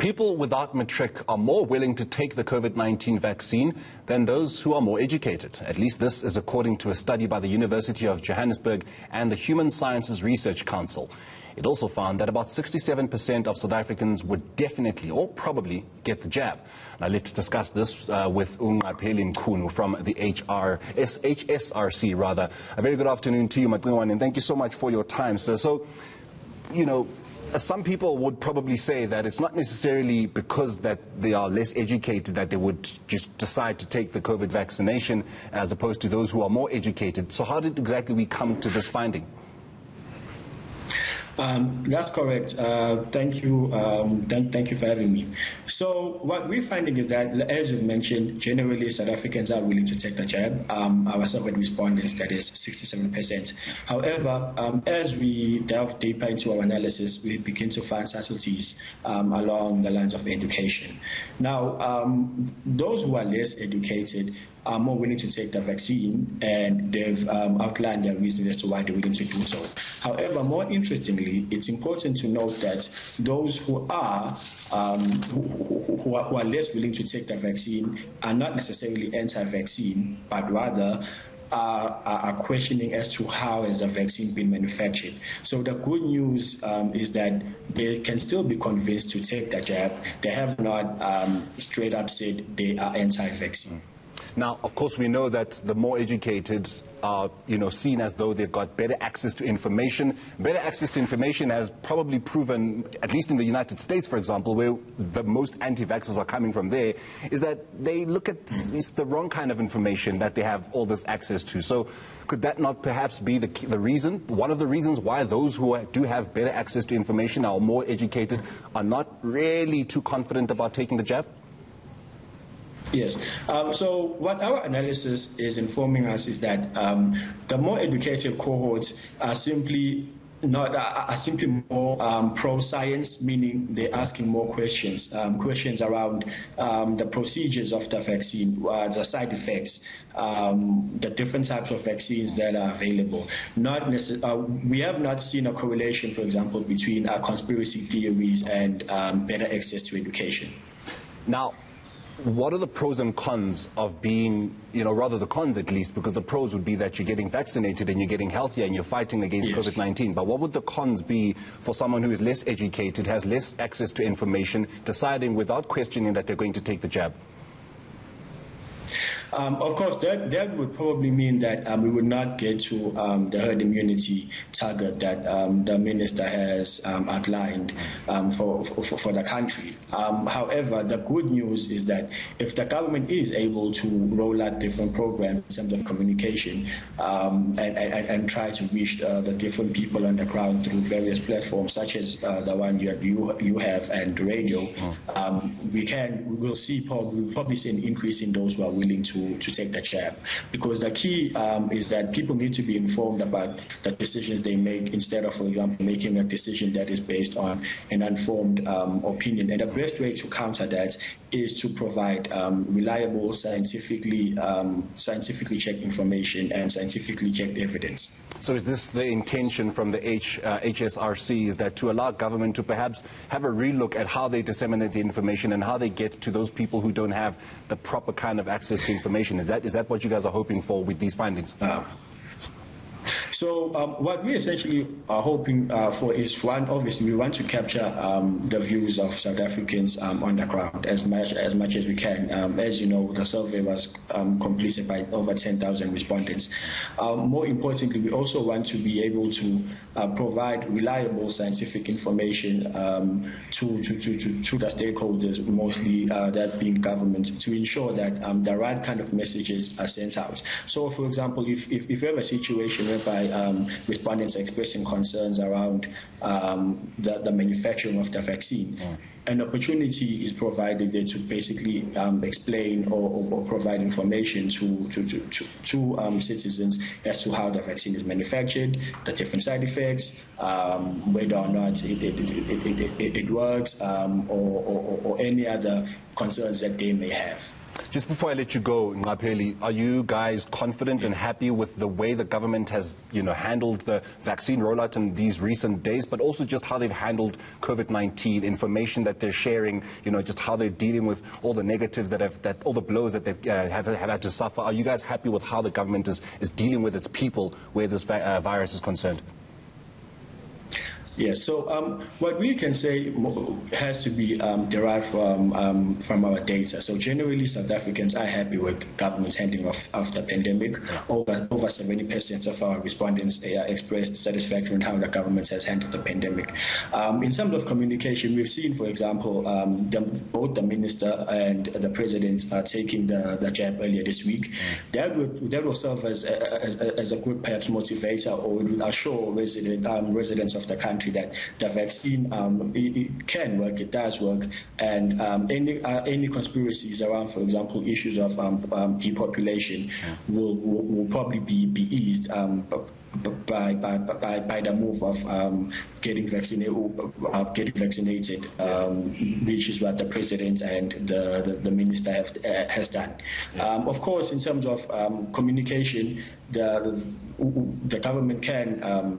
People without matric are more willing to take the COVID-19 vaccine than those who are more educated. At least this is according to a study by the University of Johannesburg and the Human Sciences Research Council. It also found that about 67% of South Africans would definitely or probably get the jab. Now let's discuss this with Ngqapheli Mchunu from the HSRC rather. A very good afternoon to you, Matiwan, and thank you so much for your time, sir. So, you know, some people would probably say that it's not necessarily because that they are less educated that they would just decide to take the COVID vaccination as opposed to those who are more educated. So how did exactly we come to this finding? That's correct. Thank you. Thank you for having me. So what we're finding is that, as you've mentioned, generally South Africans are willing to take the jab. Our survey respondents, that is 67%. However, as we delve deeper into our analysis, we begin to find subtleties along the lines of education. Now, those who are less educated are more willing to take the vaccine, and they've outlined their reasons as to why they're willing to do so. However, more interestingly, it's important to note that those who are less willing to take the vaccine are not necessarily anti-vaccine, but rather are questioning as to how has the vaccine been manufactured. So the good news is that they can still be convinced to take the jab. They have not straight up said they are anti-vaccine. Now, of course, we know that the more educated are, seen as though they've got better access to information. Better access to information has probably proven, at least in the United States, for example, where the most anti-vaxxers are coming from there, is that they look at the wrong kind of information that they have all this access to. So could that not perhaps be the reason, one of the reasons why those who do have better access to information, are more educated, are not really too confident about taking the jab? Yes. So what our analysis is informing us is that the more educated cohorts are simply more pro-science, meaning they're asking more questions, questions around the procedures of the vaccine, the side effects, the different types of vaccines that are available. We have not seen a correlation, for example, between conspiracy theories and better access to education. Now, what are the pros and cons of being, rather the cons at least, because the pros would be that you're getting vaccinated and you're getting healthier and you're fighting against COVID-19. But what would the cons be for someone who is less educated, has less access to information, deciding without questioning that they're going to take the jab? Of course, that would probably mean that we would not get to the herd immunity target that the minister has outlined for the country. However, the good news is that if the government is able to roll out different programs in terms of communication and try to reach the different people on the ground through various platforms, such as the one you have and the radio, we'll probably see an increase in those who are willing to take the jab, because the key is that people need to be informed about the decisions they make, instead of, for example, making a decision that is based on an informed opinion. And the best way to counter that is to provide reliable, scientifically checked information and scientifically checked evidence. So is this the intention from the HSRC, is that to allow government to perhaps have a relook at how they disseminate the information and how they get to those people who don't have the proper kind of access to information? Is that what you guys are hoping for with these findings? So what we essentially are hoping for is, one, obviously we want to capture the views of South Africans on the ground as much as we can. As you know, the survey was completed by over 10,000 respondents. More importantly, we also want to be able to provide reliable scientific information to the stakeholders, mostly that being government, to ensure that the right kind of messages are sent out. So, for example, if you have a situation whereby respondents are expressing concerns around the manufacturing of the vaccine, an opportunity is provided there to basically explain or provide information to citizens as to how the vaccine is manufactured, the different side effects, whether or not it works, or any other concerns that they may have. Just before I let you go, Ngqapheli, are you guys confident and happy with the way the government has, handled the vaccine rollout in these recent days, but also just how they've handled COVID-19 information that that they're sharing, just how they're dealing with all the negatives all the blows that they've have had to suffer. Are you guys happy with how the government is dealing with its people where this virus is concerned? Yes, so what we can say has to be derived from our data. So generally, South Africans are happy with government's handling of the pandemic. Over 70% of our respondents expressed satisfaction with how the government has handled the pandemic. In terms of communication, we've seen, for example, both the minister and the president are taking the jab earlier this week. That will serve as a good, perhaps, motivator, or it will assure residents of the country that the vaccine it can work, it does work, and any conspiracies around, for example, issues of depopulation will probably be eased by the move of getting vaccinated, which is what the president and the minister has done. Of course, in terms of communication, the government can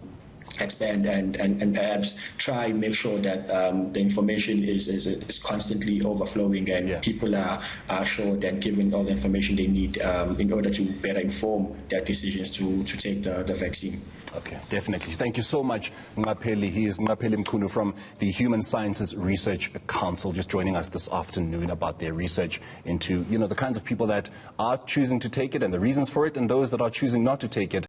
expand and perhaps try and make sure that the information is constantly overflowing and people are assured and given all the information they need in order to better inform their decisions to take the vaccine. Okay, definitely. Thank you so much, Ngqapheli. He is Ngqapheli Mchunu from the Human Sciences Research Council, just joining us this afternoon about their research into, the kinds of people that are choosing to take it and the reasons for it, and those that are choosing not to take it.